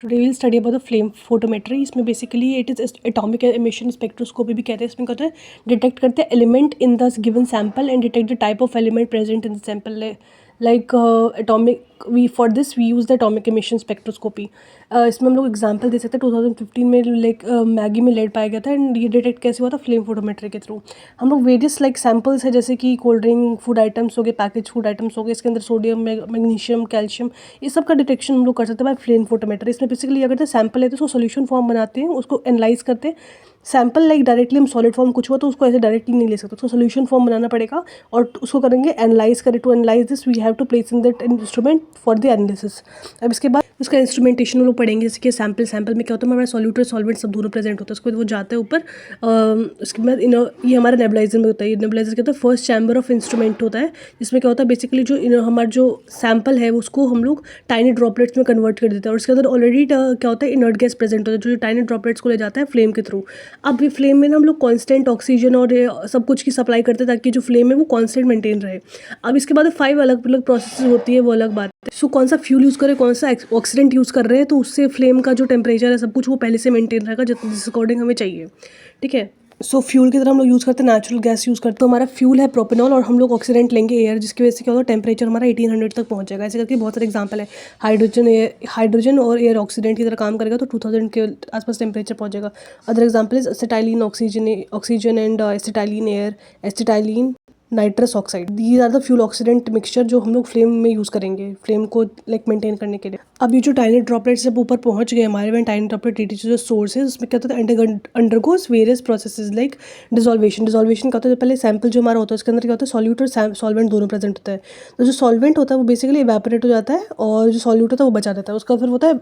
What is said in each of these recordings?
Today will study about the flame photometry. इसमें basically it is atomic emission spectroscopy भी कहते हैं। इसमें कहते हैं डिटेक्ट करते हैं element in the given sample and detect the type of element present in the sample. Like atomic we for this we use the atomic emission spectroscopy. इसमें हम लोग एग्जांपल दे सकते हैं 2015 में लाइक मैगी में लेड पाया गया था एंड ये डिटेक्ट कैसे हुआ था फ्लेम फोटोमेट्री के थ्रू। हम लोग वेरियस लाइक सैम्पल्स है जैसे कि कोल्ड ड्रिंक फूड आइटम्स हो गए, पैकेज फूड आइटम्स हो गए, इसके अंदर सोडियम मैग्नीशियम कैल्शियम ये सब का डिटेक्शन हम लोग कर सकते हैं बाय फ्लेम फोटोमेट्री। इसमें बेसिकली अगर सैम्पल है तो उसको सोल्यूशन फॉर्म बनाते हैं, उसको एनालाइज करते हैं। सैम्पल लाइक डायरेक्टली हम सॉलिड फॉर्म कुछ हुआ तो उसको ऐसे डायरेक्टली नहीं ले सकते, उसको सोल्यूशन फॉर्म बनाना पड़ेगा और उसको करेंगे एनालाइज करें। To analyse this we have to place in that instrument for the analysis. अब इसके बाद उसका इंस्ट्रूमेंटेशन लोग पढ़ेंगे जैसे कि सैम्पल में क्या होता है हमारा सॉल्यूट और सॉल्वेंट सब दोनों प्रेजेंट होता है। उसके बाद वो जाता है ऊपर, उसके बाद ये हमारा नेबुलाइजर में होता है। ये नेबुलाइजर क्या होता है फर्स्ट चैम्बर ऑफ इंस्ट्रूमेंट होता है जिसमें क्या होता है बेसिकली जो हमारा जो सैम्पल है उसको हम लोग टाइनी ड्रॉपलेट्स में कन्वर्ट कर देते हैं और उसके अंदर ऑलरेडी क्या होता है इनर्ट गैस प्रेजेंट होता है जो टाइनी ड्रॉपलेट्स को ले जाता है फ्लेम के थ्रू। अब ये फ्लेम में ना हम लोग कांस्टेंट ऑक्सीजन और सब कुछ की सप्लाई करते हैं ताकि जो फ्लेम है वो कांस्टेंट मेंटेन रहे। अब इसके बाद 5 अलग अलग प्रोसेस होती है वो अलग बात है। सो कौन सा फ्यूल यूज़ करें कौन सा ऑक्सीडेंट यूज़ कर रहे हैं तो उससे फ्लेम का जो टेम्परेचर है सब कुछ वो पहले से मेंटेन रहेगा जिस अकॉर्डिंग हमें चाहिए। ठीक है। सो फ्यूल की तरह हम लोग यूज़ करते हैं नेचुरल गैस यूज़ करते हैं। तो हमारा फ्यूल है प्रोपेनॉल और हम लोग ऑक्सीडेंट लेंगे एयर जिसकी वजह से क्या होगा टेम्परेचर हमारा 1800 तक पहुंच जाएगा। ऐसे करके बहुत सारे एग्जांपल है। हाइड्रोजन और एयर ऑक्सीडेंट की तरह काम करेगा तो 2000 के आसपास टेम्परेचर पहुंच जाएगा। Other example is acetylene oxygen and acetylene air, acetylene nitrous oxide. These are the fuel oxidant mixture जो हम लोग फ्लेम में यूज़ करेंगे फ्लेम को लाइक मेंटेन करने के लिए। अब ये जो टाइनी ड्रॉपलेट्स जब ऊपर पहुंच गए हमारे में टाइनी ड्रॉपलेट रीचेस जो सोर्स है उसमें क्या होता है अंडरगोज वेरियस प्रोसेसेस लाइक डिसॉल्वेशन क्या होता है पहले सैम्पल जो हमारा होता है उसके अंदर क्या होता है सॉल्यूट और सॉल्वेंट दोनों प्रेजेंट होता है। तो जो सॉल्वेंट होता है वो बेसिकली इवेपोरेट हो जाता है और जो सॉल्यूट होता है वो बचा रहता है। उसका फिर होता है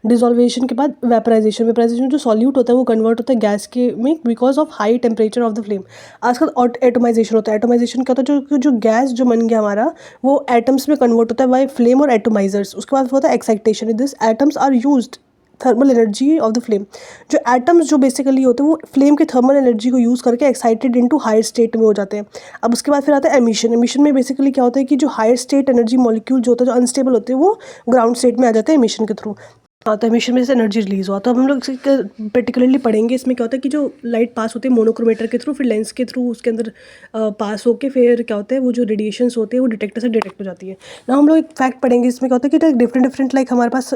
डिसॉल्वेशन के बाद वेपराइजेशन जो सॉल्यूट होता है वो कन्वर्ट होता है गैस के में because of high temperature of the flame. आजकल एटोमाइजेशन होता है। एटोमाइजेशन क्या होता है जो गैस जो बन गया हमारा वो एटम्स में कन्वर्ट होता है बाय फ्लेम और एटोमाइजर्स। उसके बाद होता है excitation. This atoms are used thermal energy of the flame. जो एटम्स जो बेसिकली होते हैं वो फ्लेम के थर्मल एनर्जी को यूज़ करके एक्साइटेड इनटू हायर स्टेट में हो जाते हैं। अब उसके बाद फिर आता है एमिशन। एमिशन में बेसिकली क्या होता है कि जो हायर स्टेट एनर्जी मॉलिक्यूल जो होता है जो अनस्टेबल होते हैं वो ग्राउंड स्टेट में आ जाते हैं एमिशन के थ्रू। हाँ तो एमिशन में से एनर्जी रिलीज हुआ तो अब हम लोग पर्टिकुलरली पढ़ेंगे। इसमें क्या होता है कि जो लाइट पास होती है मोनोक्रोमेटर के थ्रू फिर लेंस के थ्रू उसके अंदर पास होके फिर क्या होता है वो जो रेडिएशंस होते हैं वो डिटेक्टर से डिटेक्ट हो जाती है ना। हम लोग एक फैक्ट पढ़ेंगे इसमें क्या होता है कि डिफरेंट लाइक हमारे पास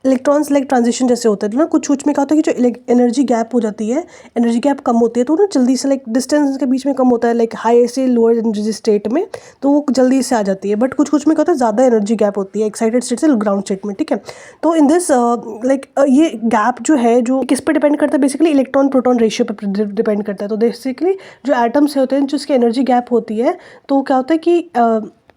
इलेक्ट्रॉन्स लाइक में जैसे होता है ना कुछ में क्या होता है कि जो एनर्जी गैप हो जाती है एनर्जी गैप कम होती है तो ना जल्दी से लाइक डिस्टेंस के बीच में कम होता है लाइक हाई से लोअर एनर्जी स्टेट में तो वो जल्दी से आ जाती है। बट कुछ में क्या होता है ज़्यादा एनर्जी गैप होती है एक्साइटेड स्टेट से ग्राउंड स्टेट में। ठीक है। तो इन दिस लाइक ये गैप जो है जो किस पे डिपेंड करता है बेसिकली इलेक्ट्रॉन प्रोटॉन रेशियो पर डिपेंड करता है। तो बेसिकली जो एटम्स होते हैं जिसकी एनर्जी गैप होती है तो क्या होता है कि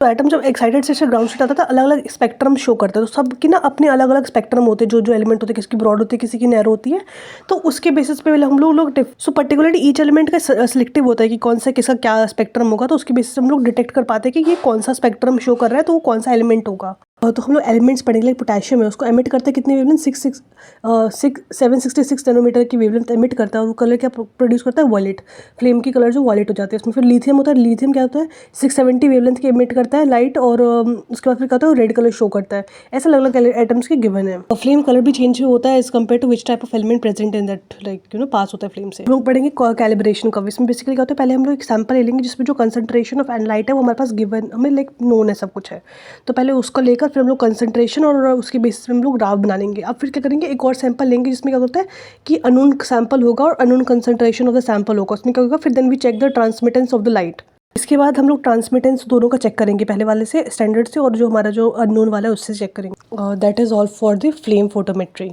तो एटम जब एक्साइटेड से ग्राउंड स्टेट आता था अलग अलग स्पेक्ट्रम शो करता है। तो सबकी ना अपने अलग अलग स्पेक्ट्रम होते हैं जो एलिमेंट होते हैं किसी की ब्रॉड होती है किसी की नैरो होती है। तो उसके बेसिस पे हम लोग सो पर्टिकुलरली ईच एलिमेंट का सिलेक्टिव होता है कि कौन सा किसका क्या स्पेक्ट्रम होगा। तो उसके बेसिस हम लोग डिटेक्ट कर पाते हैं कि ये कौन सा स्पेक्ट्रम शो कर रहा है तो वो कौन सा एलिमेंट होगा। तो हम लोग एलिमेंट्स पढ़ेंगे लाइक पोटेशियम है उसको एमिट करते हैं कितनी वेवलेंथ 766 नैनोमीटर की वेवलेंथ एमिट करता है और वो कलर क्या प्रोड्यूस करता है वॉलेट। फ्लेम की कलर जो वॉलेट हो जाती है। उसमें फिर लिथियम होता है। लिथियम क्या होता है 670 वेवलेंथ की एमिट करता है लाइट और उसके बाद फिर क्या होता है रेड कलर शो करता है। ऐसे अलग अलग एटम्स के गिवन है। फ्लेम कलर भी चेंज होता है as compare to which type of element present in that like pass होता है फ्लेम से। हम लोग पढ़ेंगे कैलिब्रेशन का। इसमें बेसिकली क्या होता है पहले हम लोग एक सैंपल ले लेंगे जिसमें जो कंसंट्रेशन ऑफ एनलाइट है वो हमारे पास गिवन हमें लाइक नोन है सब कुछ है। तो पहले उसको लेकर फिर हम लोग कंसंट्रेशन और उसके बेसिस पे हम लोग ग्राफ बना लेंगे। अब फिर क्या करेंगे एक और सैंपल लेंगे जिसमें क्या होता है कि अननोन सैंपल होगा और unknown concentration of the sample होगा। उसमें क्या होगा फिर then we check the transmittance of the light. इसके बाद हम लोग ट्रांसमिटेंस दोनों का चेक करेंगे पहले वाले से स्टैंडर्ड से और जो हमारा जो अननोन वाला है उससे चेक करेंगे। That is all for the flame photometry.